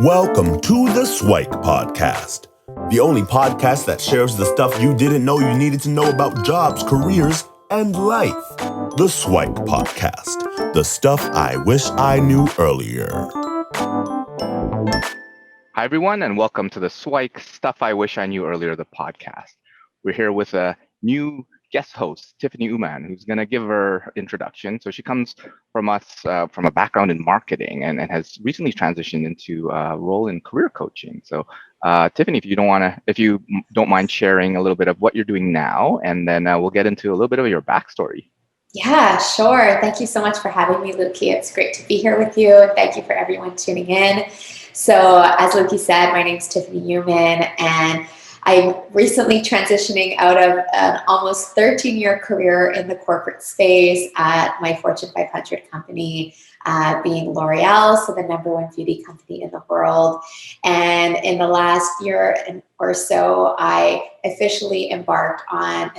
Welcome to the SIWIKE podcast, the only podcast that shares the stuff you didn't know you needed to know about jobs, careers, and life. The SIWIKE podcast, the stuff I wish I knew earlier. Hi, everyone, and welcome to the SIWIKE Stuff I Wish I Knew Earlier, the podcast. We're here with a new guest host, Tiffany Uman, who's going to give her introduction. So she comes from from a background in marketing and has recently transitioned into a role in career coaching. So Tiffany, if you don't mind sharing a little bit of what you're doing now, and then we'll get into a little bit of your backstory. Yeah, sure. Thank you so much for having me, Luki. It's great to be here with you. And thank you for everyone tuning in. So as Luki said, my name's Tiffany Uman, and I'm recently transitioning out of an almost 13-year career in the corporate space at my Fortune 500 company, being L'Oreal, so the #1 beauty company in the world. And in the last year or so, I officially embarked on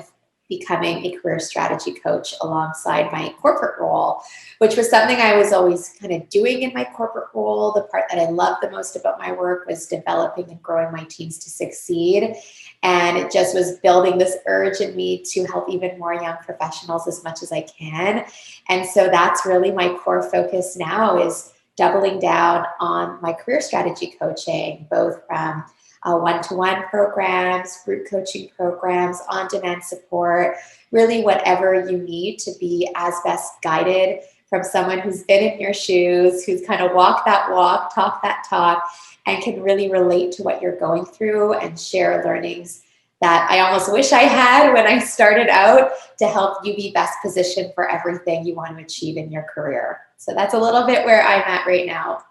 becoming a career strategy coach alongside my corporate role, which was something I was always kind of doing in my corporate role. The part that I loved the most about my work was developing and growing my teams to succeed. And it just was building this urge in me to help even more young professionals as much as I can. And so that's really my core focus now, is doubling down on my career strategy coaching, both from one-to-one programs, group coaching programs, on-demand support, really whatever you need to be as best guided from someone who's been in your shoes, who's kind of walked that walk, talked that talk, and can really relate to what you're going through and share learnings that I almost wish I had when I started out, to help you be best positioned for everything you want to achieve in your career. So that's a little bit where I'm at right now.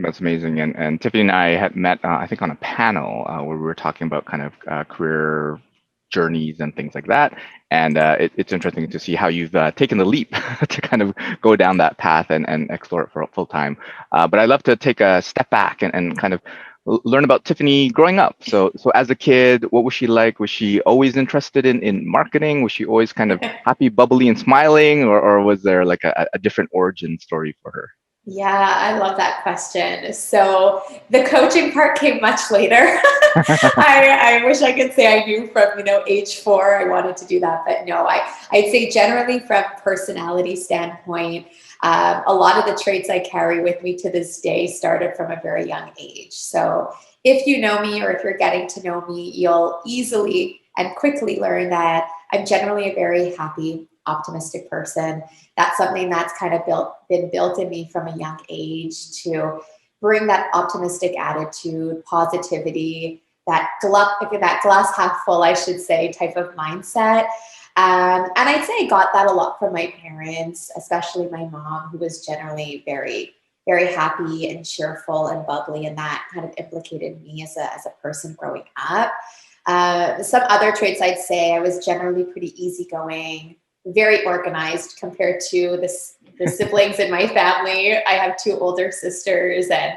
That's amazing. And Tiffany and I had met, I think, on a panel where we were talking about kind of career journeys and things like that. And it's interesting to see how you've taken the leap to kind of go down that path and explore it for full time. But I'd love to take a step back and kind of learn about Tiffany growing up. So as a kid, what was she like? Was she always interested in marketing? Was she always kind of happy, bubbly, and smiling? Or was there like a different origin story for her? Yeah, I love that question. So the coaching part came much later. I wish I could say I knew from, age 4, I wanted to do that, but no, I'd say generally from personality standpoint, a lot of the traits I carry with me to this day started from a very young age. So if you know me, or if you're getting to know me, you'll easily and quickly learn that I'm generally a very happy, optimistic person. That's something that's kind of been built in me from a young age, to bring that optimistic attitude, positivity, that glass half full, I should say, type of mindset. And I'd say I got that a lot from my parents, especially my mom, who was generally very, very happy and cheerful and bubbly, and that kind of implicated me as a person growing up. Some other traits, I'd say I was generally pretty easygoing, very organized compared to the siblings in my family. I have 2 older sisters, and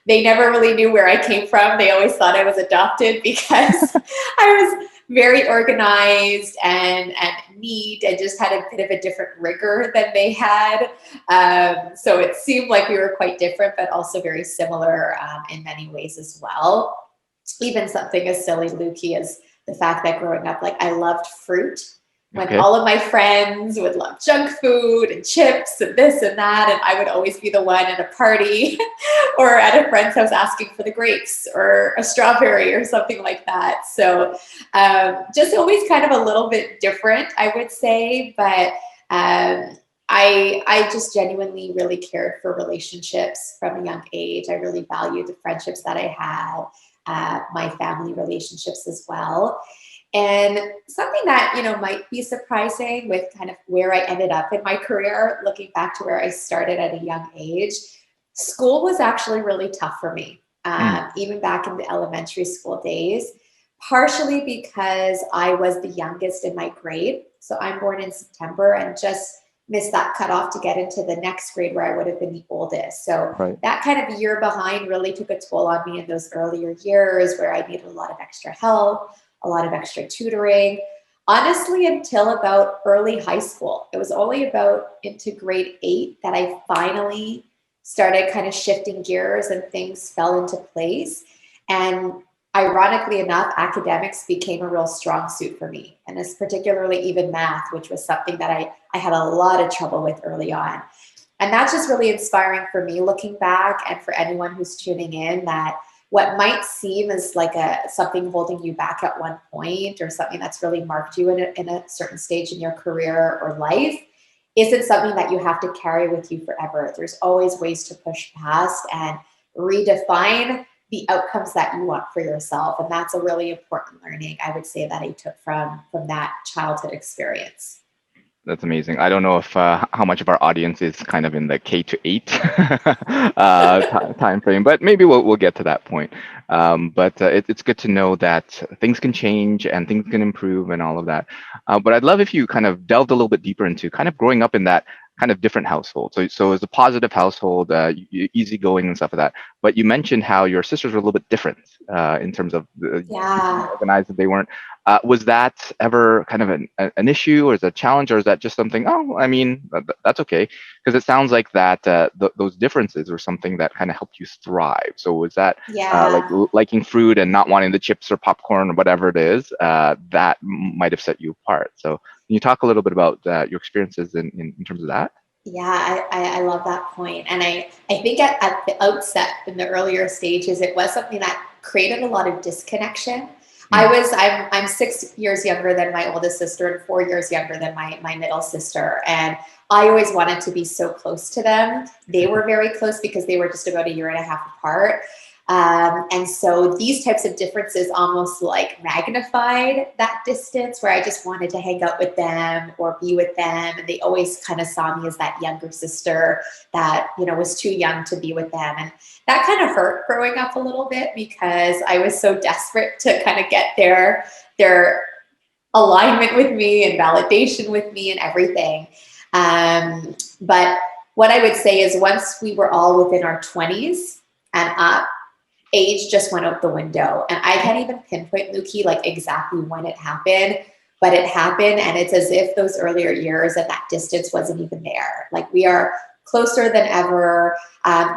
they never really knew where I came from. They always thought I was adopted because I was very organized and neat, and just had a bit of a different rigor than they had. So it seemed like we were quite different, but also very similar in many ways as well. Even something as silly, Luki, as the fact that growing up, I loved fruit. When all of my friends would love junk food and chips and this and that, and I would always be the one at a party or at a friend's house asking for the grapes or a strawberry or something like that. So just always kind of a little bit different, I would say. But I just genuinely really cared for relationships from a young age. I really valued the friendships that I had, my family relationships as well. And something that, might be surprising with kind of where I ended up in my career, looking back to where I started at a young age, school was actually really tough for me, even back in the elementary school days, partially because I was the youngest in my grade. So I'm born in September and just missed that cutoff to get into the next grade, where I would have been the oldest. So that kind of year behind really took a toll on me in those earlier years, where I needed a lot of extra help, a lot of extra tutoring, honestly, until about early high school. It was only about into grade 8 that I finally started kind of shifting gears and things fell into place. And ironically enough, academics became a real strong suit for me. And it's particularly even math, which was something that I had a lot of trouble with early on. And that's just really inspiring for me looking back, and for anyone who's tuning in, that what might seem as like something holding you back at one point, or something that's really marked you in a certain stage in your career or life, isn't something that you have to carry with you forever. There's always ways to push past and redefine the outcomes that you want for yourself. And that's a really important learning, I would say, that I took from that childhood experience. That's amazing. I don't know if how much of our audience is kind of in the K-8 time frame, but maybe we'll get to that point. But it's good to know that things can change and things can improve and all of that. But I'd love if you kind of delved a little bit deeper into kind of growing up in that kind of different household. So it's a positive household, easygoing and stuff like that. But you mentioned how your sisters were a little bit different in terms of organized that they weren't. Was that ever kind of an issue, or is it a challenge, or is that just something, oh, I mean, that's okay? Because it sounds like that those differences were something that kind of helped you thrive. So was that like liking fruit and not wanting the chips or popcorn or whatever it is, that might have set you apart? So can you talk a little bit about your experiences in terms of that? Yeah, I love that point. And I think at the outset, in the earlier stages, it was something that created a lot of disconnection. I'm 6 years younger than my oldest sister and 4 years younger than my middle sister. And I always wanted to be so close to them. They were very close because they were just about a year and a half apart. And so these types of differences almost like magnified that distance, where I just wanted to hang out with them or be with them. And they always kind of saw me as that younger sister that, was too young to be with them. And that kind of hurt growing up a little bit, because I was so desperate to kind of get their alignment with me and validation with me and everything. But what I would say is, once we were all within our 20s and up, age just went out the window. And I can't even pinpoint, Luki, like exactly when it happened, but it happened. And it's as if those earlier years and that distance wasn't even there. Like, we are closer than ever.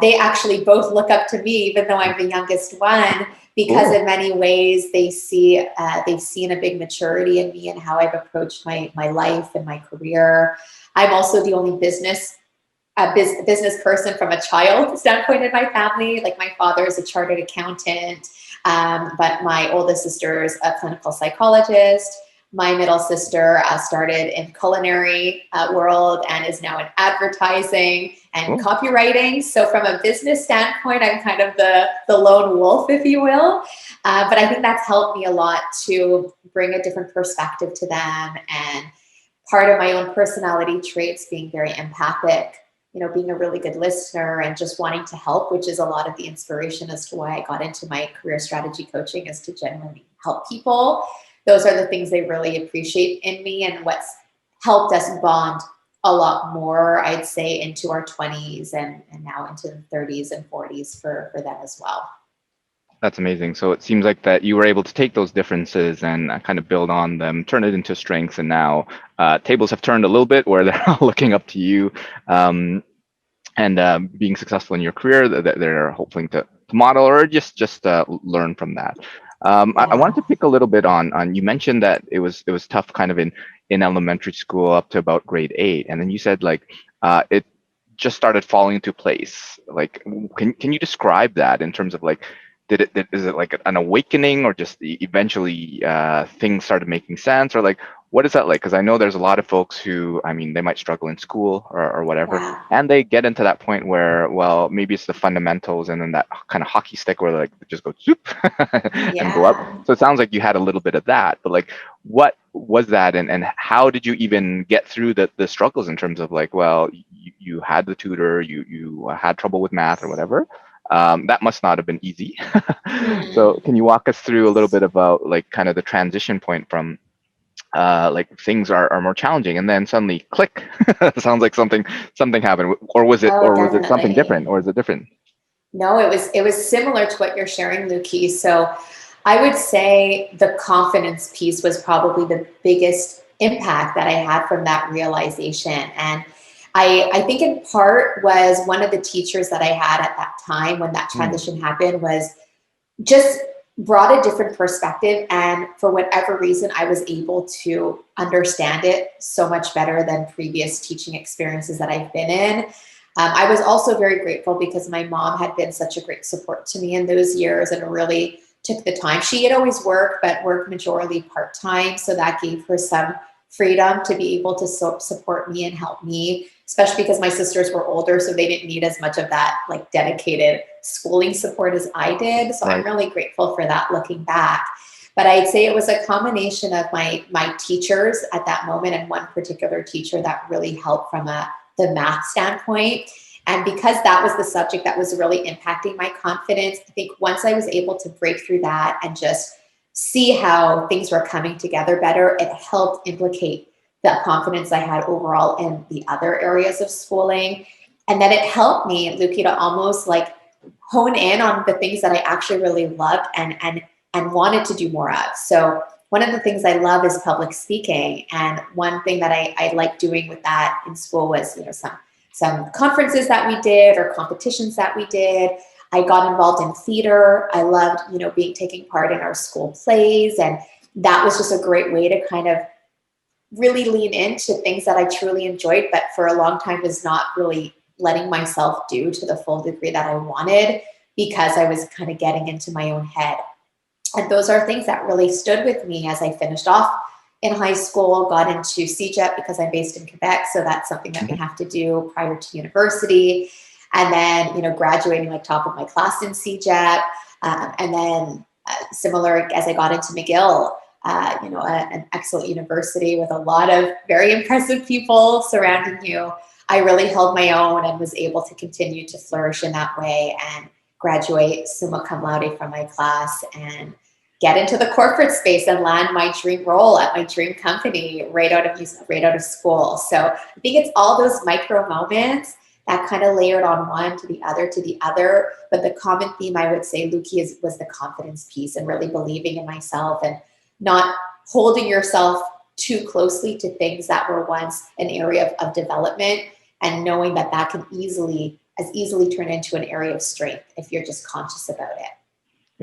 They actually both look up to me, even though I'm the youngest one, because in many ways they've seen a big maturity in me and how I've approached my life and my career. I'm also the only business person from a child standpoint in my family. Like, my father is a chartered accountant, but my oldest sister is a clinical psychologist. My middle sister started in culinary world and is now in advertising and copywriting. So from a business standpoint, I'm kind of the lone wolf, if you will. But I think that's helped me a lot to bring a different perspective to them. And part of my own personality traits being very empathic, being a really good listener and just wanting to help, which is a lot of the inspiration as to why I got into my career strategy coaching, is to genuinely help people. Those are the things they really appreciate in me, and what's helped us bond a lot more, I'd say, into our 20s and now into the 30s and 40s for them as well. That's amazing. So it seems like that you were able to take those differences and kind of build on them, turn it into strengths, and now tables have turned a little bit where they're all looking up to you and being successful in your career. That they're hoping to model or just learn from that. I wanted to pick a little bit on you mentioned that it was tough kind of in elementary school up to about grade 8, and then you said like it just started falling into place. Like, can you describe that in terms of like, is it like an awakening, or just eventually things started making sense, or like, what is that like? Because I know there's a lot of folks who, I mean, they might struggle in school or whatever, and they get into that point where, well, maybe it's the fundamentals, and then that kind of hockey stick where like just go zoop and go up. So it sounds like you had a little bit of that, but like, what was that, and how did you even get through the struggles in terms of like, well, you had the tutor, you had trouble with math or whatever. That must not have been easy. So can you walk us through a little bit about like kind of the transition point from like things are more challenging and then suddenly click? Sounds like something happened, or was it something different, or is it different? No, it was similar to what you're sharing, Luki. So I would say the confidence piece was probably the biggest impact that I had from that realization. And I think in part was one of the teachers that I had at that time when that transition happened was just brought a different perspective. And for whatever reason, I was able to understand it so much better than previous teaching experiences that I've been in. I was also very grateful because my mom had been such a great support to me in those years and really took the time. She had always worked, but worked majorly part-time. So that gave her some freedom to be able to support me and help me, especially because my sisters were older, so they didn't need as much of that like dedicated schooling support as I did. So I'm really grateful for that looking back. But I'd say it was a combination of my teachers at that moment and one particular teacher that really helped from the math standpoint. And because that was the subject that was really impacting my confidence, I think once I was able to break through that and just see how things were coming together better, it helped implicate the confidence I had overall in the other areas of schooling. And then it helped me, Luki, to almost like hone in on the things that I actually really loved and wanted to do more of. So one of the things I love is public speaking. And one thing that I like doing with that in school was, some conferences that we did or competitions that we did. I got involved in theater. I loved, taking part in our school plays. And that was just a great way to kind of really lean into things that I truly enjoyed, but for a long time was not really letting myself do to the full degree that I wanted because I was kind of getting into my own head. And those are things that really stood with me as I finished off in high school, got into CEGEP because I'm based in Quebec. So that's something that we have to do prior to university. And then, graduating like top of my class in CEGEP. And then similar as I got into McGill, an excellent university with a lot of very impressive people surrounding you. I really held my own and was able to continue to flourish in that way and graduate summa cum laude from my class and get into the corporate space and land my dream role at my dream company right out of school. So I think it's all those micro moments that kind of layered on one to the other. But the common theme I would say, Luki, was the confidence piece and really believing in myself and not holding yourself too closely to things that were once an area of development and knowing that can easily turn into an area of strength if you're just conscious about it.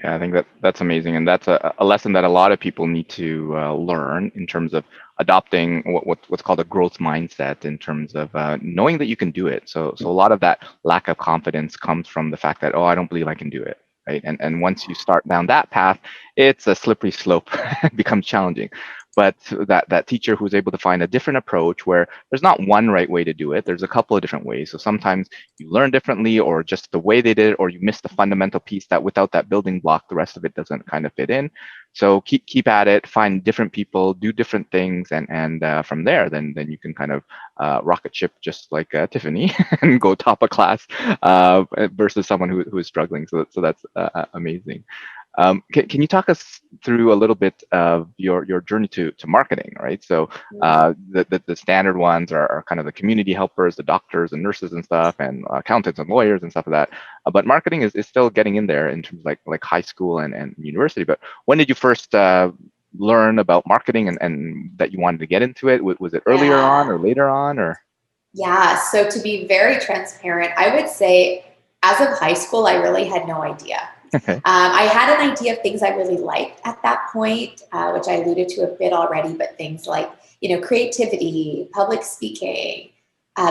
Yeah, I think that's amazing. And that's a lesson that a lot of people need to learn in terms of adopting what's called a growth mindset in terms of knowing that you can do it. So a lot of that lack of confidence comes from the fact that, I don't believe I can do it. Right. And once you start down that path, it's a slippery slope. It becomes challenging. But that teacher who's able to find a different approach where there's not one right way to do it, there's a couple of different ways. So sometimes you learn differently or just the way they did it, or you miss the fundamental piece that without that building block, the rest of it doesn't kind of fit in. So keep at it, find different people, do different things. And from there, then you can kind of rocket ship just like Tiffany and go top of class versus someone who is struggling. So that's amazing. Can you talk us through a little bit of your journey to marketing, right? So the standard ones are kind of the community helpers, the doctors and nurses and stuff, and accountants and lawyers and stuff like that. But marketing is still getting in there in terms of like high school and university. But when did you first learn about marketing and that you wanted to get into it? Was it earlier on or later on or? Yeah, so to be very transparent, I would say as of high school, I really had no idea. Okay. I had an idea of things I really liked at that point, which I alluded to a bit already, but things like, creativity, public speaking,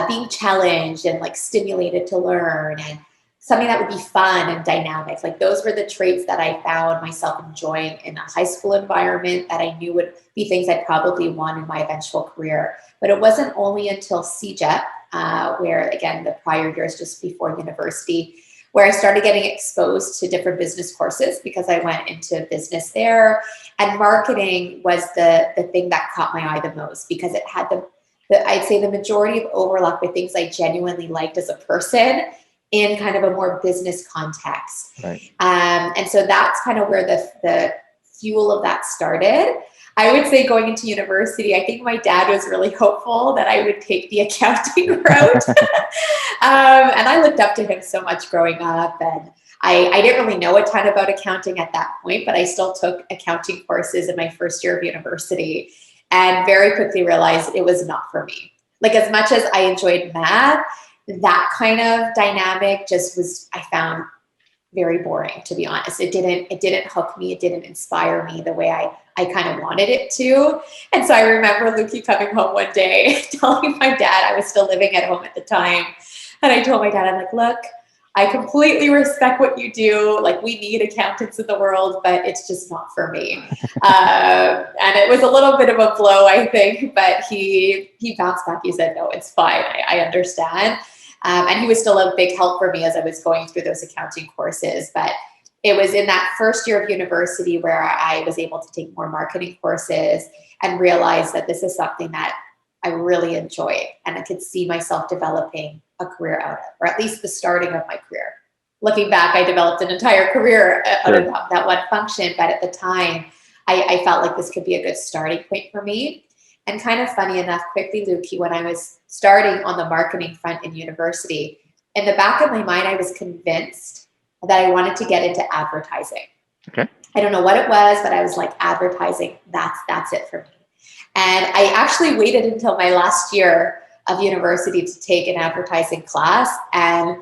being challenged and like stimulated to learn and something that would be fun and dynamic. Like those were the traits that I found myself enjoying in a high school environment that I knew would be things I'd probably want in my eventual career. But it wasn't only until CEGEP, where again, the prior years just before university, where I started getting exposed to different business courses because I went into business there. And marketing was the thing that caught my eye the most because it had I'd say the majority of overlap with things I genuinely liked as a person in kind of a more business context. Right. And so that's kind of where the fuel of that started. I would say going into university, I think my dad was really hopeful that I would take the accounting route. And I looked up to him so much growing up. And I didn't really know a ton about accounting at that point, but I still took accounting courses in my first year of university and very quickly realized it was not for me. like as much as I enjoyed math, that kind of dynamic just was, I found very boring, to be honest. It didn't hook me. It didn't inspire me the way I kind of wanted it to. And so I remember Luki coming home one day, telling my dad, I was still living at home at the time. And I told my dad, I'm like, look, I completely respect what you do. Like, we need accountants in the world, but it's just not for me. And it was a little bit of a blow, I think, but he bounced back. He said, no, it's fine. I understand. And he was still a big help for me as I was going through those accounting courses. But it was in that first year of university where I was able to take more marketing courses and realize that this is something that I really enjoyed and I could see myself developing a career out of, or at least the starting of my career. Looking back, I developed an entire career out of that one function, but at the time, I felt like this could be a good starting point for me. And kind of funny enough, quickly, Luki, when I was starting on the marketing front in university, in the back of my mind, I was convinced that I wanted to get into advertising. Okay. I don't know what it was, but I was like, advertising, that's it for me. And I actually waited until my last year of university to take an advertising class. And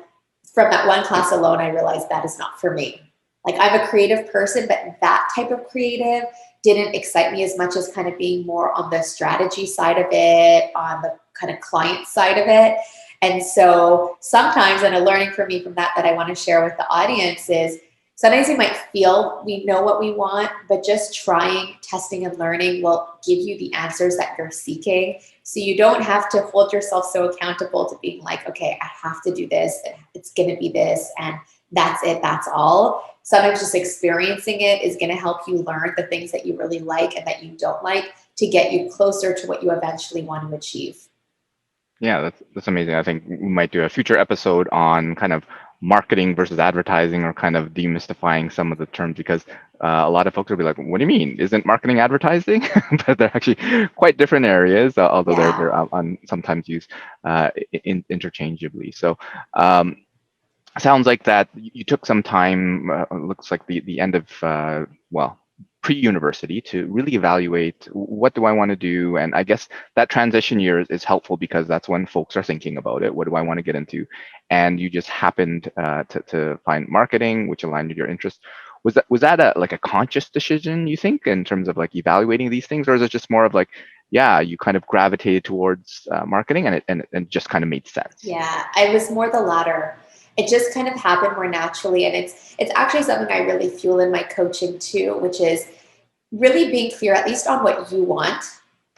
from that one class alone, I realized that is not for me. Like, I'm a creative person, but that type of creative didn't excite me as much as kind of being more on the strategy side of it, on the kind of client side of it. And so sometimes, and a learning for me from that I want to share with the audience is, sometimes you might feel we know what we want, but just trying, testing, and learning will give you the answers that you're seeking. So you don't have to hold yourself so accountable to being like, okay, I have to do this, it's going to be this, and that's it, that's all. Sometimes just experiencing it is going to help you learn the things that you really like and that you don't like to get you closer to what you eventually want to achieve. Yeah, that's amazing. I think we might do a future episode on kind of marketing versus advertising, or kind of demystifying some of the terms, because a lot of folks will be like, what do you mean? Isn't marketing advertising? But they're actually quite different areas, although they're sometimes used interchangeably. So sounds like that you took some time, looks like the end of, pre-university, to really evaluate, what do I want to do? And I guess that transition year is helpful, because that's when folks are thinking about it. What do I want to get into? And you just happened to find marketing, which aligned with your interest. Was that a conscious decision, you think, in terms of like evaluating these things, or is it just more of like, yeah, you kind of gravitated towards marketing, and it just kind of made sense? Yeah, I was more the latter. It just kind of happened more naturally. And it's actually something I really fuel in my coaching too, which is really being clear, at least on what you want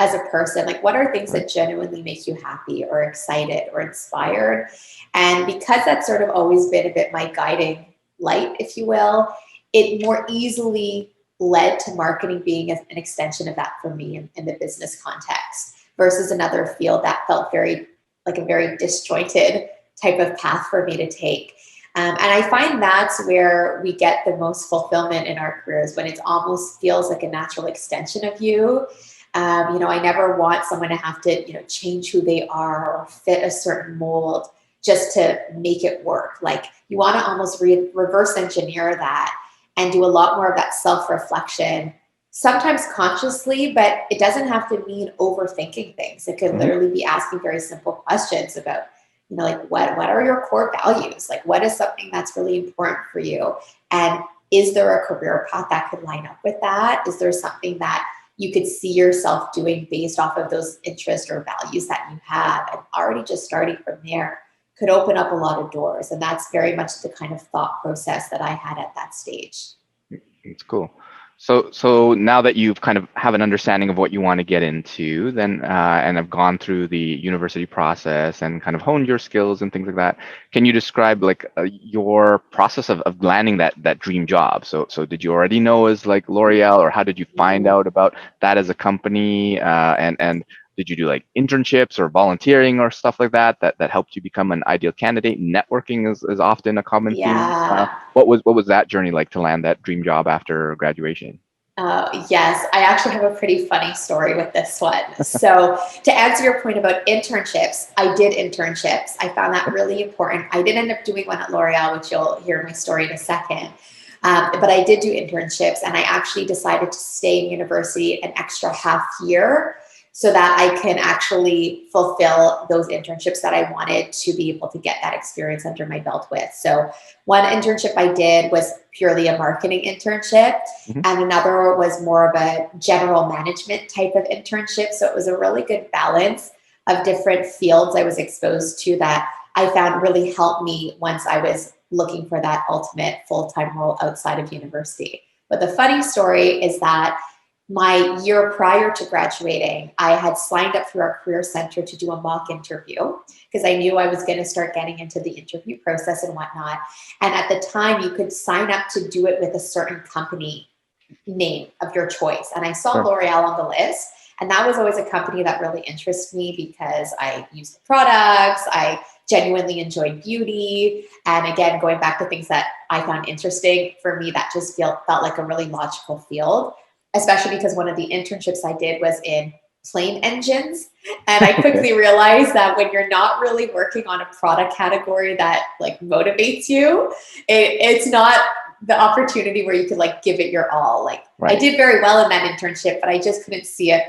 as a person. Like, what are things that genuinely make you happy or excited or inspired? And because that's sort of always been a bit my guiding light, if you will, it more easily led to marketing being an extension of that for me in the business context, versus another field that felt very like a very disjointed type of path for me to take. And I find that's where we get the most fulfillment in our careers, when it almost feels like a natural extension of you. I never want someone to have to, change who they are or fit a certain mold just to make it work. Like, you want to almost reverse engineer that and do a lot more of that self-reflection, sometimes consciously, but it doesn't have to mean overthinking things. It could literally be asking very simple questions about, like, what are your core values? Like, what is something that's really important for you? And is there a career path that could line up with that? Is there something that you could see yourself doing based off of those interests or values that you have? And already just starting from there could open up a lot of doors. And that's very much the kind of thought process that I had at that stage. It's cool. So now that you've kind of have an understanding of what you want to get into, then and have gone through the university process and kind of honed your skills and things like that, can you describe like your process of landing that dream job? So did you already know as like L'Oreal, or how did you find out about that as a company? And did you do like internships or volunteering or stuff like that helped you become an ideal candidate? Networking is often a common theme. What was that journey like to land that dream job after graduation? Yes, I actually have a pretty funny story with this one. So to answer your point about internships, I did internships. I found that really important. I did end up doing one at L'Oreal, which you'll hear my story in a second. But I did do internships, and I actually decided to stay in university an extra half year so that I can actually fulfill those internships that I wanted to be able to get that experience under my belt with. So one internship I did was purely a marketing internship, and another was more of a general management type of internship. So it was a really good balance of different fields I was exposed to that I found really helped me once I was looking for that ultimate full-time role outside of university. But the funny story is that my year prior to graduating, I had signed up through our career center to do a mock interview because I knew I was going to start getting into the interview process and whatnot. And at the time, you could sign up to do it with a certain company name of your choice. And I saw L'Oreal on the list. And that was always a company that really interested me because I used the products, I genuinely enjoyed beauty. And again, going back to things that I found interesting, for me, that just felt like a really logical field, especially because one of the internships I did was in plane engines. And I quickly realized that when you're not really working on a product category that like motivates you, it's not the opportunity where you could like give it your all. Like I did very well in that internship, but I just couldn't see it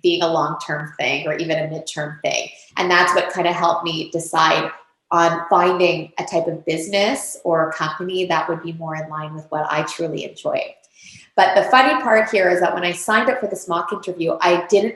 being a long-term thing or even a midterm thing. And that's what kind of helped me decide on finding a type of business or company that would be more in line with what I truly enjoy. But the funny part here is that when I signed up for this mock interview, I didn't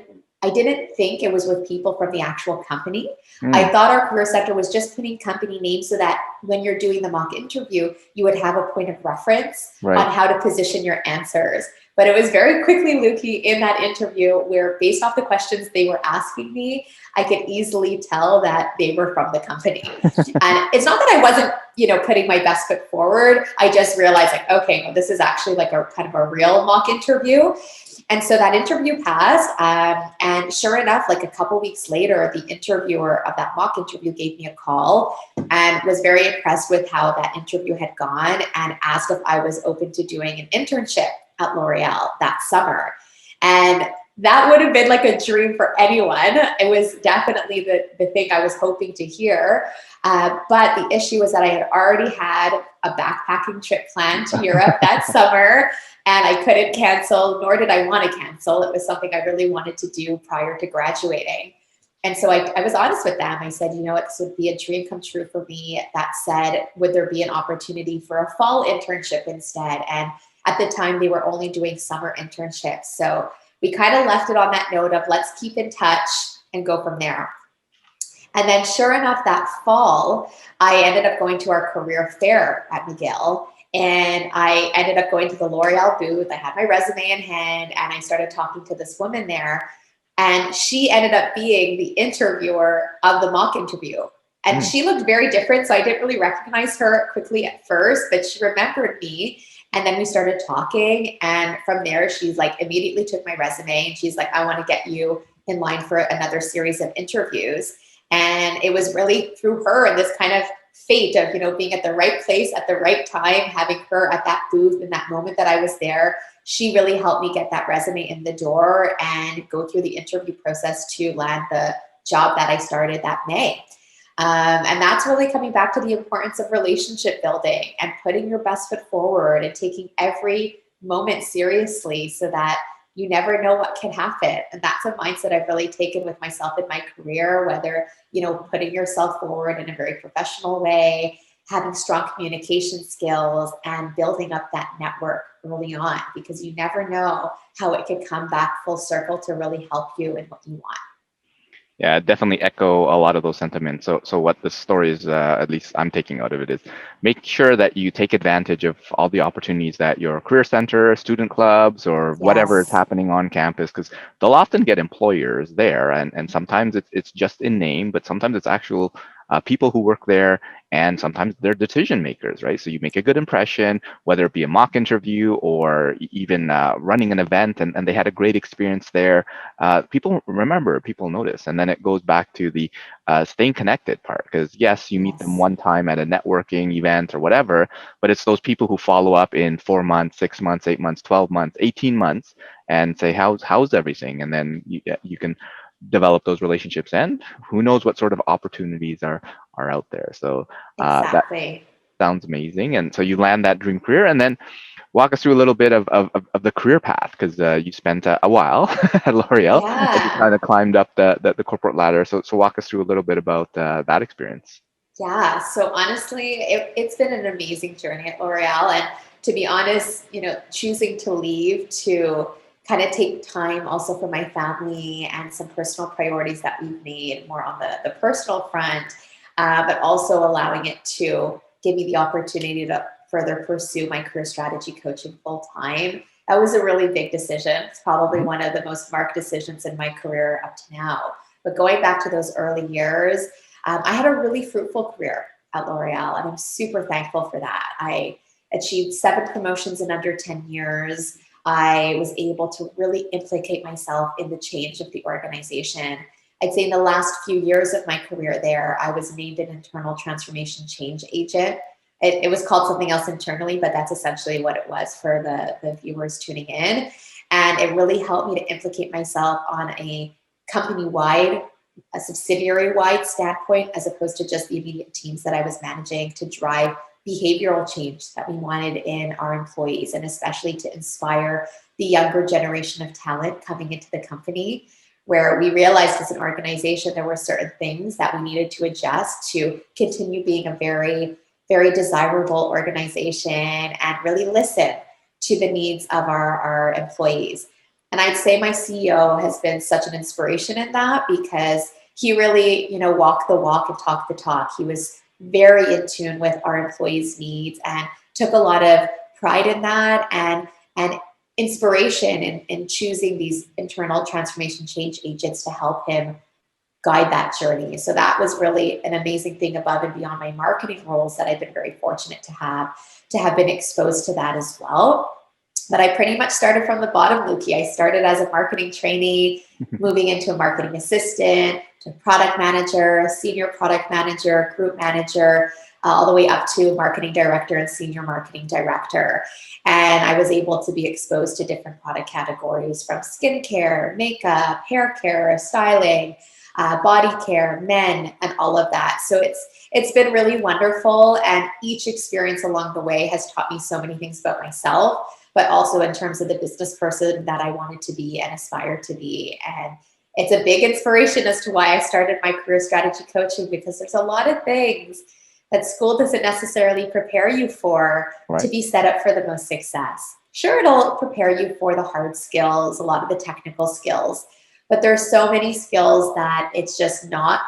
think it was with people from the actual company. I thought our career center was just putting company names so that when you're doing the mock interview, you would have a point of reference on how to position your answers. But it was very quickly, Luki, in that interview where based off the questions they were asking me, I could easily tell that they were from the company. And it's not that I wasn't, putting my best foot forward. I just realized like, okay, no, this is actually like a kind of a real mock interview. And so that interview passed. And sure enough, like a couple weeks later, the interviewer of that mock interview gave me a call and was very impressed with how that interview had gone and asked if I was open to doing an internship at L'Oreal that summer. And that would have been like a dream for anyone. It was definitely the thing I was hoping to hear. But the issue was that I had already had a backpacking trip planned to Europe that summer, and I couldn't cancel, nor did I want to cancel. It was something I really wanted to do prior to graduating. And so I was honest with them. I said, this would be a dream come true for me. That said, would there be an opportunity for a fall internship instead? And at the time, they were only doing summer internships. So we kind of left it on that note of let's keep in touch and go from there. And then sure enough, that fall, I ended up going to our career fair at McGill. And I ended up going to the L'Oreal booth. I had my resume in hand and I started talking to this woman there. And she ended up being the interviewer of the mock interview. And she looked very different. So I didn't really recognize her quickly at first, but she remembered me. And then we started talking. And from there, she's like immediately took my resume and she's like, I want to get you in line for another series of interviews. And it was really through her and this kind of fate of, being at the right place at the right time, having her at that booth in that moment that I was there. She really helped me get that resume in the door and go through the interview process to land the job that I started that May. And that's really coming back to the importance of relationship building and putting your best foot forward and taking every moment seriously so that you never know what can happen. And that's a mindset I've really taken with myself in my career, whether, putting yourself forward in a very professional way, having strong communication skills and building up that network early on, because you never know how it could come back full circle to really help you in what you want. Yeah, definitely echo a lot of those sentiments. So what the story is, at least I'm taking out of it, is make sure that you take advantage of all the opportunities that your career center, student clubs, or whatever is happening on campus, because they'll often get employers there, and sometimes it's just in name, but sometimes it's actual people who work there, and sometimes they're decision makers, right? So you make a good impression, whether it be a mock interview or even running an event, and they had a great experience there. People remember, people notice, and then it goes back to the staying connected part, because yes, you meet them one time at a networking event or whatever, but it's those people who follow up in 4 months, 6 months, 8 months, 12 months, 18 months, and say, how's everything? And then you can develop those relationships, and who knows what sort of opportunities are out there. So that sounds amazing. And so you land that dream career, and then walk us through a little bit of the career path, because you spent a while at L'Oreal as you Yeah. kind of climbed up the corporate ladder. So walk us through a little bit about that experience. Yeah, so honestly, it's been an amazing journey at L'Oreal. And to be honest, choosing to leave to kind of take time also for my family and some personal priorities that we've made more on the personal front, but also allowing it to give me the opportunity to further pursue my career strategy coaching full time. That was a really big decision. It's probably one of the most marked decisions in my career up to now. But going back to those early years, I had a really fruitful career at L'Oreal, and I'm super thankful for that. I achieved 7 promotions in under 10 years. I was able to really implicate myself in the change of the organization. I'd say in the last few years of my career there, I was named an internal transformation change agent. It was called something else internally, but that's essentially what it was for the viewers tuning in. And it really helped me to implicate myself on a company-wide, a subsidiary-wide standpoint, as opposed to just the immediate teams that I was managing, to drive behavioral change that we wanted in our employees, and especially to inspire the younger generation of talent coming into the company, where we realized as an organization there were certain things that we needed to adjust to continue being a very, very desirable organization and really listen to the needs of our employees. And I'd say my CEO has been such an inspiration in that, because he really, walked the walk and talked the talk. He was very in tune with our employees' needs and took a lot of pride in that, and inspiration in choosing these internal transformation change agents to help him guide that journey. So that was really an amazing thing above and beyond my marketing roles that I've been very fortunate to have been exposed to that as well. But I pretty much started from the bottom, Luki. I started as a marketing trainee, moving into a marketing assistant, to product manager, senior product manager, group manager, all the way up to marketing director and senior marketing director. And I was able to be exposed to different product categories, from skincare, makeup, hair care, styling, body care, men, and all of that. So it's been really wonderful. And each experience along the way has taught me so many things about myself, but also in terms of the business person that I wanted to be and aspire to be. And it's a big inspiration as to why I started my career strategy coaching, because there's a lot of things that school doesn't necessarily prepare you for to be set up for the most success. Sure, it'll prepare you for the hard skills, a lot of the technical skills, but there's so many skills that it's just not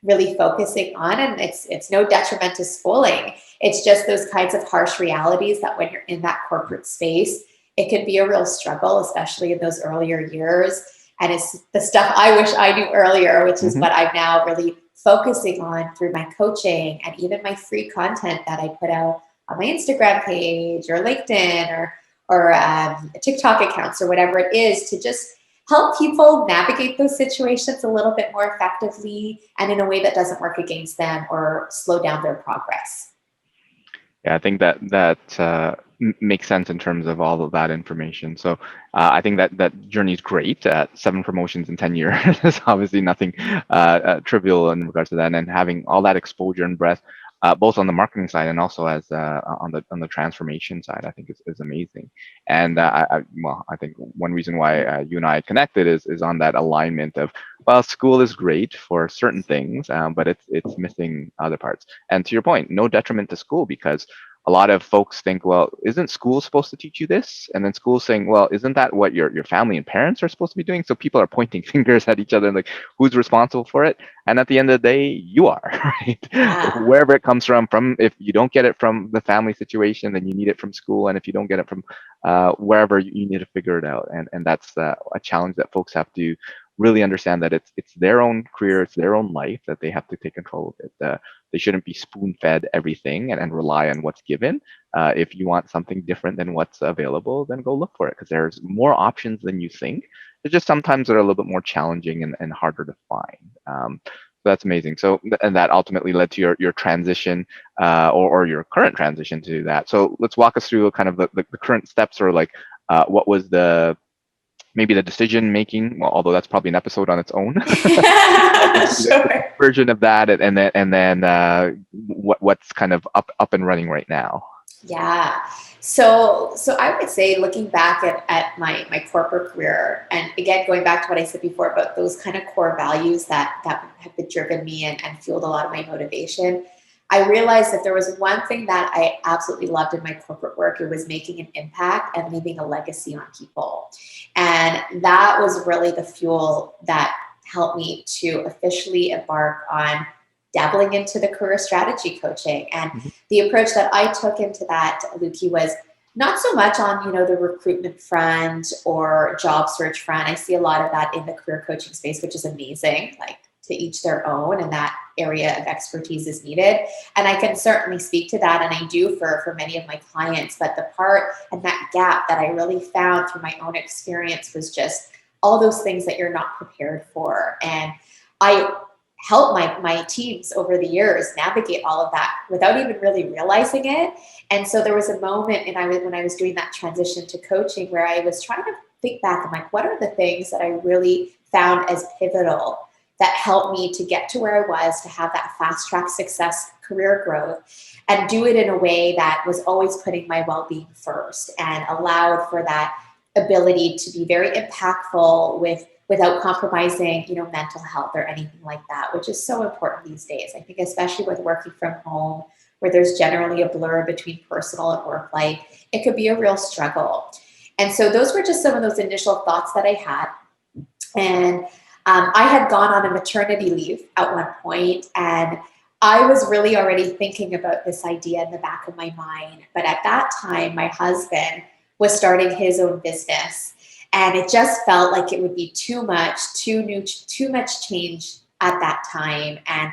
really focusing on, and it's no detriment to schooling. It's just those kinds of harsh realities that when you're in that corporate space, it can be a real struggle, especially in those earlier years. And it's the stuff I wish I knew earlier, which is what I'm now really focusing on through my coaching and even my free content that I put out on my Instagram page or LinkedIn or TikTok accounts or whatever it is, to just help people navigate those situations a little bit more effectively and in a way that doesn't work against them or slow down their progress. Yeah, I think that makes sense in terms of all of that information. So I think that journey is great. 7 promotions in 10 years is obviously nothing trivial in regards to that, and having all that exposure and breadth, both on the marketing side and also as on the transformation side, I think is amazing. And I think one reason why you and I connected is on that alignment of, well, school is great for certain things, but it's missing other parts. And to your point, no detriment to school, because a lot of folks think, well, isn't school supposed to teach you this? And then school's saying, well, isn't that what your family and parents are supposed to be doing? So people are pointing fingers at each other and like, who's responsible for it? And at the end of the day, you are, right? Yeah. Wherever it comes from, if you don't get it from the family situation, then you need it from school. And if you don't get it from wherever, you need to figure it out. And that's a challenge that folks have to really understand, that it's their own career, it's their own life, that they have to take control of it. They shouldn't be spoon-fed everything and rely on what's given. If you want something different than what's available, then go look for it, because there's more options than you think. It's just sometimes they're a little bit more challenging and harder to find. So that's amazing. So, and that ultimately led to your transition or your current transition to that. So let's walk us through kind of the current steps, or like what was maybe the decision making, well, although that's probably an episode on its own. Sure. Version of that, and then what's kind of up and running right now. Yeah. So I would say, looking back at my corporate career, and again, going back to what I said before about those kind of core values that have been driven me and fueled a lot of my motivation, I realized that there was one thing that I absolutely loved in my corporate work. It was making an impact and leaving a legacy on people. And that was really the fuel that helped me to officially embark on dabbling into the career strategy coaching. And Mhm. the approach that I took into that, Luki, was not so much on, the recruitment front or job search front. I see a lot of that in the career coaching space, which is amazing. Like, to each their own, and that area of expertise is needed. And I can certainly speak to that, and I do for many of my clients. But the part and that gap that I really found through my own experience was just all those things that you're not prepared for. And I help my teams over the years navigate all of that without even really realizing it. And so there was a moment when I was doing that transition to coaching where I was trying to think back. I'm like, what are the things that I really found as pivotal that helped me to get to where I was, to have that fast track success, career growth, and do it in a way that was always putting my well-being first and allowed for that ability to be very impactful without compromising, mental health or anything like that, which is so important these days. I think especially with working from home, where there's generally a blur between personal and work life, it could be a real struggle. And so those were just some of those initial thoughts that I had. And I had gone on a maternity leave at one point, and I was really already thinking about this idea in the back of my mind. But at that time, my husband was starting his own business, and it just felt like it would be too much, too new, too much change at that time. And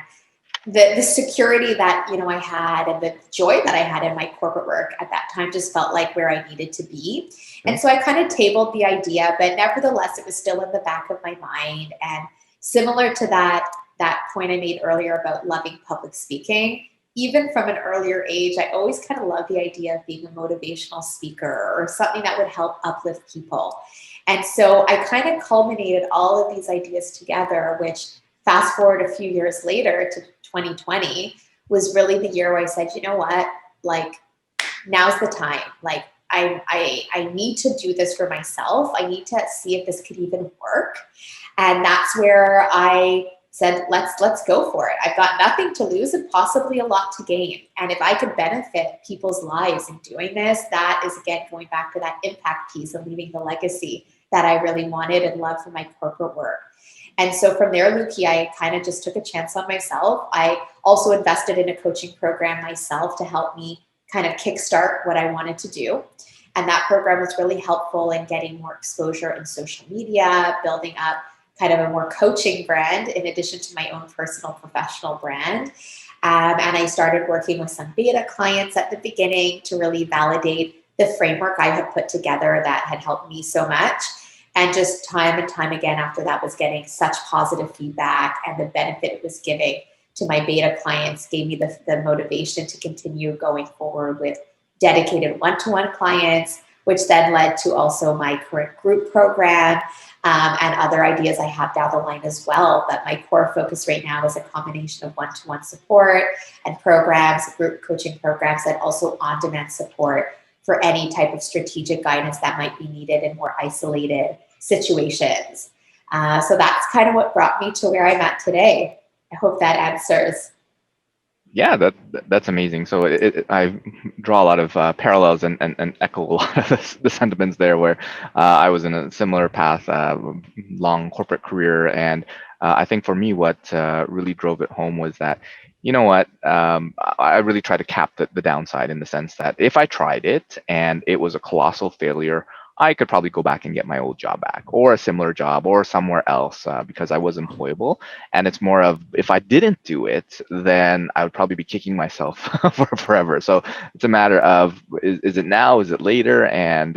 the security that I had, and the joy that I had in my corporate work at that time, just felt like where I needed to be. And so I kind of tabled the idea, but nevertheless, it was still in the back of my mind. And similar to that point I made earlier about loving public speaking, even from an earlier age, I always kind of loved the idea of being a motivational speaker or something that would help uplift people. And so I kind of culminated all of these ideas together, which, fast forward a few years later to 2020, was really the year where I said, you know what, like, now's the time. Like, I need to do this for myself. I need to see if this could even work. And that's where I said, let's go for it. I've got nothing to lose and possibly a lot to gain. And if I could benefit people's lives in doing this, that is, again, going back to that impact piece and leaving the legacy that I really wanted and loved for my corporate work. And so from there, Luki, I kind of just took a chance on myself. I also invested in a coaching program myself to help me kind of kickstart what I wanted to do. And that program was really helpful in getting more exposure in social media, building up kind of a more coaching brand in addition to my own personal professional brand. And I started working with some beta clients at the beginning to really validate the framework I had put together that had helped me so much. And just time and time again after that was getting such positive feedback, and the benefit it was giving to my beta clients gave me the motivation to continue going forward with dedicated one-to-one clients, which then led to also my current group program and other ideas I have down the line as well. But my core focus right now is a combination of one-to-one support and programs, group coaching programs, and also on-demand support for any type of strategic guidance that might be needed in more isolated situations. So that's kind of what brought me to where I'm at today. I hope that answers. Yeah, that's amazing. So I draw a lot of parallels and echo a lot of the sentiments there, where I was in a similar path, long corporate career. And I think for me, what really drove it home was that, you know what, I really tried to cap the downside, in the sense that if I tried it and it was a colossal failure, I could probably go back and get my old job back, or a similar job, or somewhere else, because I was employable. And it's more of, if I didn't do it, then I would probably be kicking myself for forever. So it's a matter of, is it now, is it later? And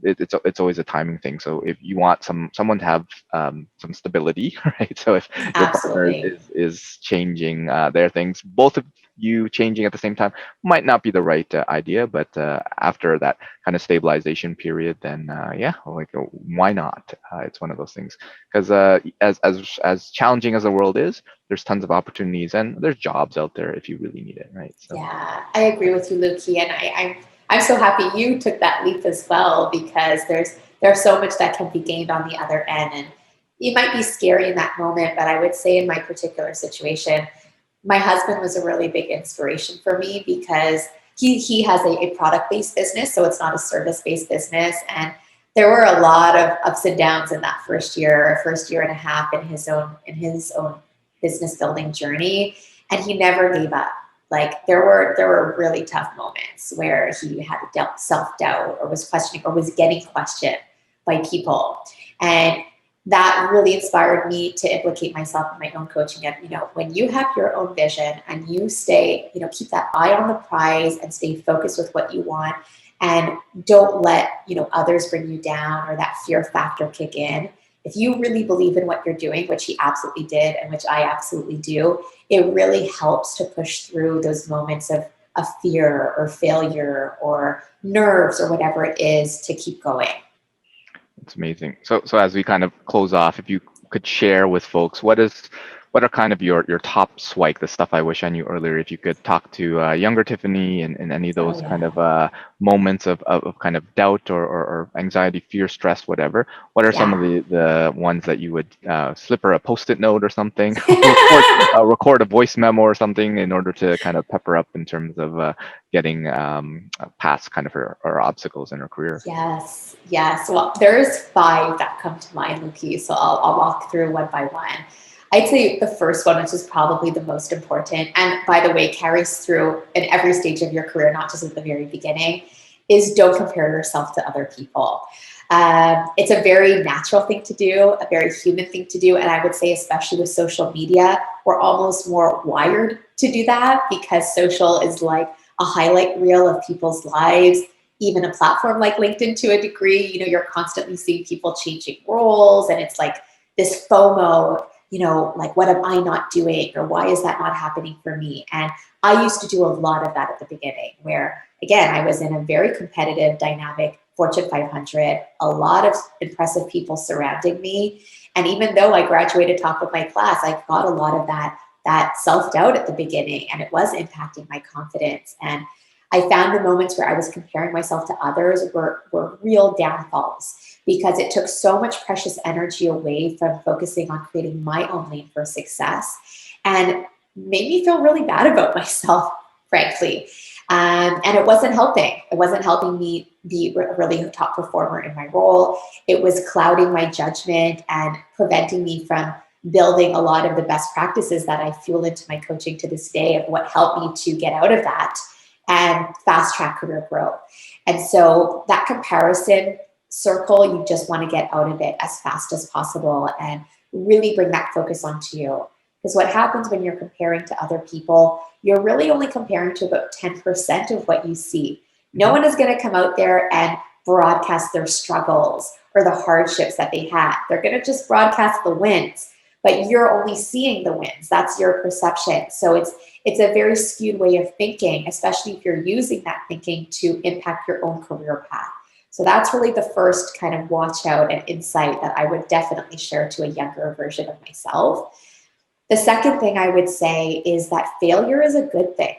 it's always a timing thing. So if you want someone to have some stability, right? So if your partner Absolutely. is changing their things, both of you changing at the same time might not be the right idea. But after that kind of stabilization period, then yeah, like, why not? It's one of those things, because as challenging as the world is, there's tons of opportunities, and there's jobs out there if you really need it, right? So Yeah, I agree with you, Luki. And I'm so happy you took that leap as well, because there's so much that can be gained on the other end. And it might be scary in that moment, but I would say in my particular situation, my husband was a really big inspiration for me, because he has a product-based business, so it's not a service-based business. And there were a lot of ups and downs in that first year and a half in his own business building journey. And he never gave up. Like there were really tough moments where he had self-doubt, or was questioning, or was getting questioned by people. And that really inspired me to implicate myself in my own coaching. And, when you have your own vision and you stay, keep that eye on the prize and stay focused with what you want, and don't let, others bring you down or that fear factor kick in. If you really believe in what you're doing, which he absolutely did, and which I absolutely do, it really helps to push through those moments of fear or failure or nerves or whatever it is, to keep going. It's amazing. So as we kind of close off, if you could share with folks, what are kind of your top SWIKE, the stuff I wish I knew earlier, if you could talk to younger Tiffany and any of those kind of moments of kind of doubt or anxiety, fear, stress, whatever. What are some of the ones that you would slip her a Post-it note or something, record a voice memo or something in order to kind of pepper up in terms of getting past kind of her obstacles in her career? Yes. Well, there's 5 that come to mind, Luki. So I'll walk through one by one. I'd say the first one, which is probably the most important, and by the way, carries through in every stage of your career, not just at the very beginning, is don't compare yourself to other people. It's a very natural thing to do, a very human thing to do. And I would say, especially with social media, we're almost more wired to do that, because social is like a highlight reel of people's lives. Even a platform like LinkedIn, to a degree, you're constantly seeing people changing roles, and it's like this FOMO, like, what am I not doing, or why is that not happening for me? And I used to do a lot of that at the beginning, where, again, I was in a very competitive, dynamic Fortune 500, a lot of impressive people surrounding me. And even though I graduated top of my class, I got a lot of that self-doubt at the beginning, and it was impacting my confidence. And I found the moments where I was comparing myself to others were real downfalls, because it took so much precious energy away from focusing on creating my own lane for success, and made me feel really bad about myself, frankly. And it wasn't helping. It wasn't helping me be a really top performer in my role. It was clouding my judgment and preventing me from building a lot of the best practices that I fuel into my coaching to this day, of what helped me to get out of that and fast track career growth. And so that comparison circle, you just want to get out of it as fast as possible and really bring that focus onto you. Because what happens when you're comparing to other people, you're really only comparing to about 10% of what you see. No one is going to come out there and broadcast their struggles or the hardships that they had. They're going to just broadcast the wins, but you're only seeing the wins. That's your perception. So it's a very skewed way of thinking, especially if you're using that thinking to impact your own career path. So that's really the first kind of watch out and insight that I would definitely share to a younger version of myself. The second thing I would say is that failure is a good thing.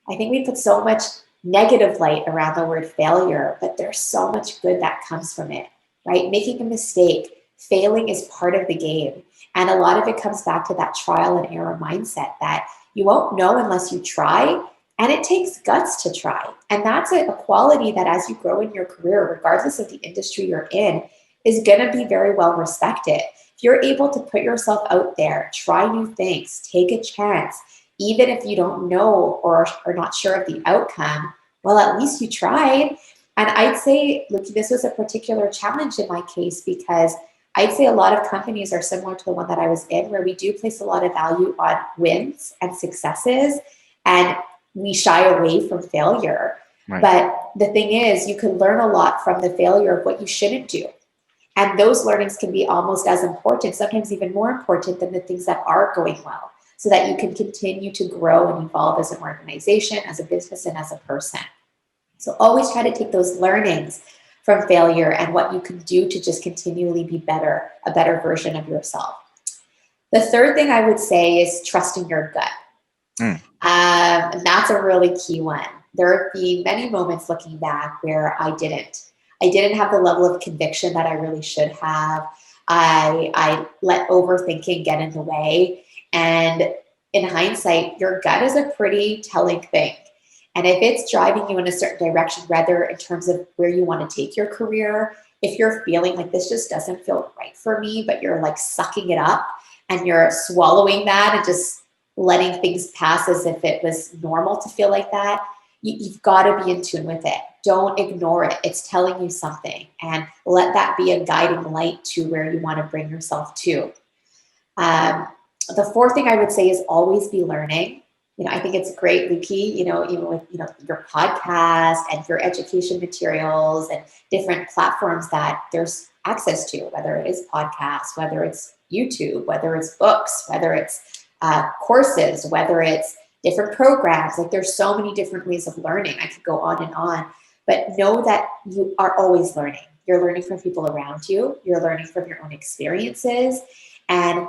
I think we put so much negative light around the word failure, but there's so much good that comes from it, right? Making a mistake, failing is part of the game. And a lot of it comes back to that trial and error mindset, that you won't know unless you try, and it takes guts to try. And that's a quality that, as you grow in your career, regardless of the industry you're in, is going to be very well respected. If you're able to put yourself out there, try new things, take a chance, even if you don't know or are not sure of the outcome, well, at least you tried. And I'd say, look, this was a particular challenge in my case, because I'd say a lot of companies are similar to the one that I was in, where we do place a lot of value on wins and successes, and we shy away from failure. Right. But the thing is, you can learn a lot from the failure of what you shouldn't do. And those learnings can be almost as important, sometimes even more important, than the things that are going well, so that you can continue to grow and evolve as an organization, as a business, and as a person. So always try to take those learnings from failure and what you can do to just continually be better, a better version of yourself. The third thing I would say is trusting your gut. And that's a really key one. there have been many moments looking back where I didn't have the level of conviction that I really should have. I let overthinking get in the way. And in hindsight, your gut is a pretty telling thing. And if it's driving you in a certain direction, whether in terms of where you want to take your career, if you're feeling like this just doesn't feel right for me, but you're like sucking it up and you're swallowing that and just letting things pass as if it was normal to feel like that, you've got to be in tune with it. Don't ignore it. It's telling you something, and let that be a guiding light to where you want to bring yourself to. The fourth thing I would say is always be learning. I think it's great, Luki, even with, your podcast and your education materials and different platforms that there's access to, whether it is podcasts, whether it's YouTube, whether it's books, whether it's courses, whether it's different programs. Like, there's so many different ways of learning. I could go on and on, but know that you are always learning. You're learning from people around you. You're learning from your own experiences, and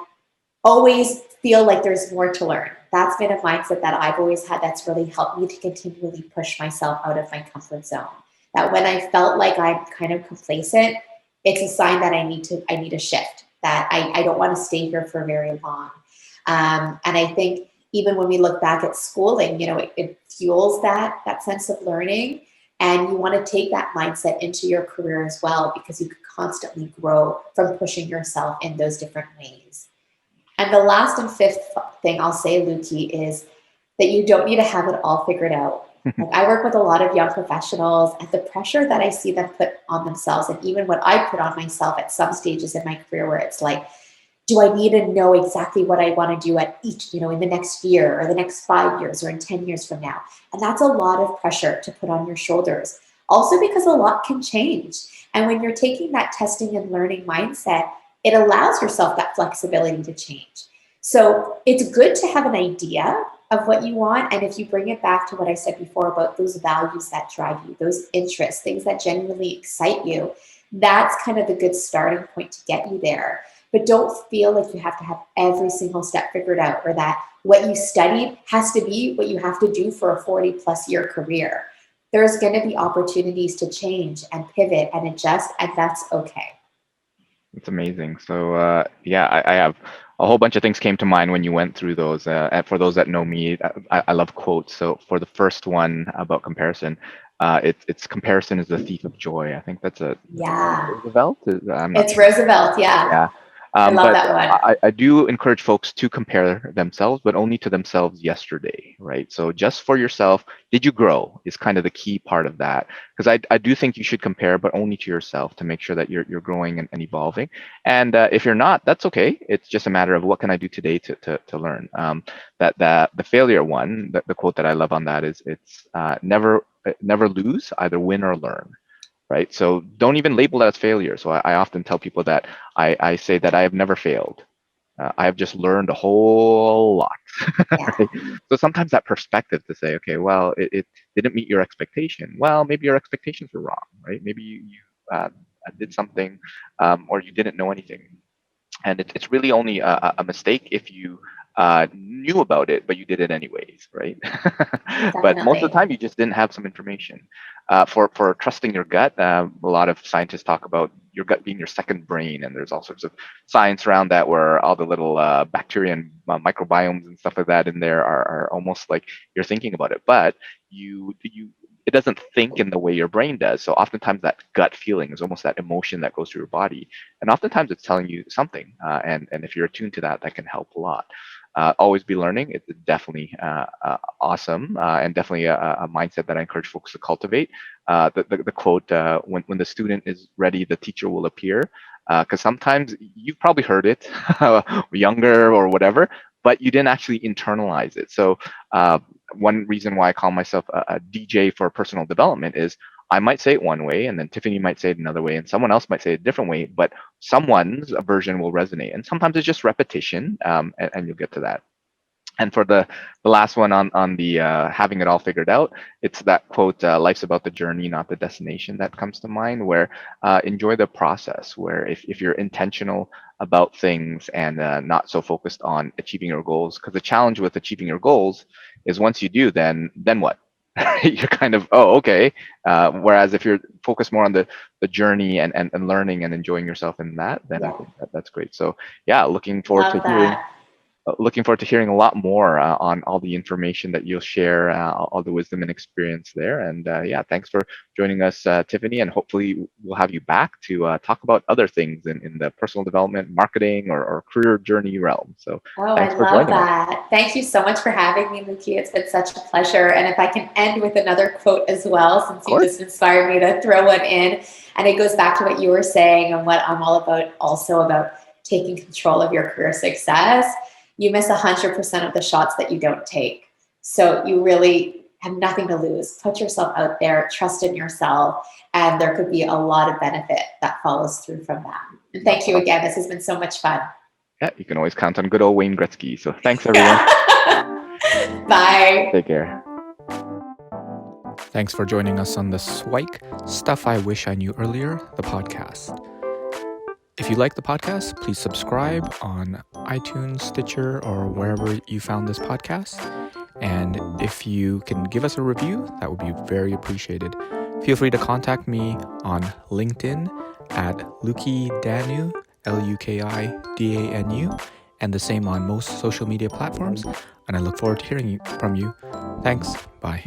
always feel like there's more to learn. That's been a mindset that I've always had that's really helped me to continually push myself out of my comfort zone. That when I felt like I'm kind of complacent, it's a sign that I need a shift, that I don't want to stay here for very long. And I think even when we look back at schooling, it fuels that sense of learning. And you want to take that mindset into your career as well, because you can constantly grow from pushing yourself in those different ways. And the last and fifth thing I'll say, Luki, is that you don't need to have it all figured out. Like, I work with a lot of young professionals, and the pressure that I see them put on themselves, and even what I put on myself at some stages in my career, where it's like, do I need to know exactly what I want to do at each, in the next year or the next 5 years or in 10 years from now? And that's a lot of pressure to put on your shoulders. Also, because a lot can change. And when you're taking that testing and learning mindset, it allows yourself that flexibility to change. So it's good to have an idea of what you want. And if you bring it back to what I said before about those values that drive you, those interests, things that genuinely excite you, that's kind of the good starting point to get you there. But don't feel like you have to have every single step figured out, or that what you studied has to be what you have to do for a 40+ year career. There's going to be opportunities to change and pivot and adjust, and that's okay. It's amazing. So I have a whole bunch of things came to mind when you went through those. And for those that know me, I love quotes. So for the first one about comparison, it's comparison is the thief of joy. I think that's Roosevelt. I'm not It's sure. Roosevelt, yeah. Yeah. I love But that one. I do encourage folks to compare themselves, but only to themselves yesterday, right? So just for yourself, did you grow is kind of the key part of that. Because I do think you should compare, but only to yourself, to make sure that you're growing and evolving. And if you're not, that's okay. It's just a matter of what can I do today to learn. The failure one, the quote that I love on that is, it's never lose, either win or learn. Right. So don't even label that as failure. So I often tell people that I say that I have never failed. I have just learned a whole lot. Right? So sometimes that perspective to say, okay, well, it didn't meet your expectation. Well, maybe your expectations were wrong, right? Maybe you did something, or you didn't know anything. And it's really only a mistake if you knew about it, but you did it anyways, right? But most of the time, you just didn't have some information. For trusting your gut, a lot of scientists talk about your gut being your second brain, and there's all sorts of science around that, where all the little bacteria and microbiomes and stuff like that in there are almost like you're thinking about it, but you it doesn't think in the way your brain does. So oftentimes that gut feeling is almost that emotion that goes through your body, and oftentimes it's telling you something. And if you're attuned to that, that can help a lot. Always be learning. It's definitely awesome, and definitely a mindset that I encourage folks to cultivate. The quote, when the student is ready, the teacher will appear. Because sometimes you've probably heard it, younger or whatever, but you didn't actually internalize it. So one reason why I call myself a DJ for personal development is I might say it one way, and then Tiffany might say it another way, and someone else might say it a different way, but someone's version will resonate. And sometimes it's just repetition, and you'll get to that. And for the last one on the having it all figured out, it's that quote, life's about the journey, not the destination, that comes to mind, where enjoy the process, where if you're intentional about things and not so focused on achieving your goals, because the challenge with achieving your goals is once you do, then what? you're kind of, oh, okay. Whereas if you're focused more on the journey and learning and enjoying yourself in that, then I Yeah. think that's great. So yeah, Love that. looking forward to hearing a lot more on all the information that you'll share, all the wisdom and experience there. And yeah, thanks for joining us, Tiffany. And hopefully we'll have you back to talk about other things in the personal development, marketing, or career journey realm. So Oh, thanks I for love joining us. that. Thank you so much for having me, Luki. It's been such a pleasure. And if I can end with another quote as well, since Of you course. just inspired me to throw one in, and it goes back to what you were saying and what I'm all about, also about taking control of your career success. You miss 100% of the shots that you don't take. So you really have nothing to lose. Put yourself out there, trust in yourself, and there could be a lot of benefit that follows through from that. And thank you again. This has been so much fun. Yeah, you can always count on good old Wayne Gretzky. So thanks, everyone. Bye. Take care. Thanks for joining us on the SIWIKE Stuff I Wish I Knew Earlier, the podcast. If you like the podcast, please subscribe on iTunes, Stitcher, or wherever you found this podcast. And if you can give us a review, that would be very appreciated. Feel free to contact me on LinkedIn at Luki Danu, LUKIDANU, and the same on most social media platforms. And I look forward to hearing from you. Thanks. Bye.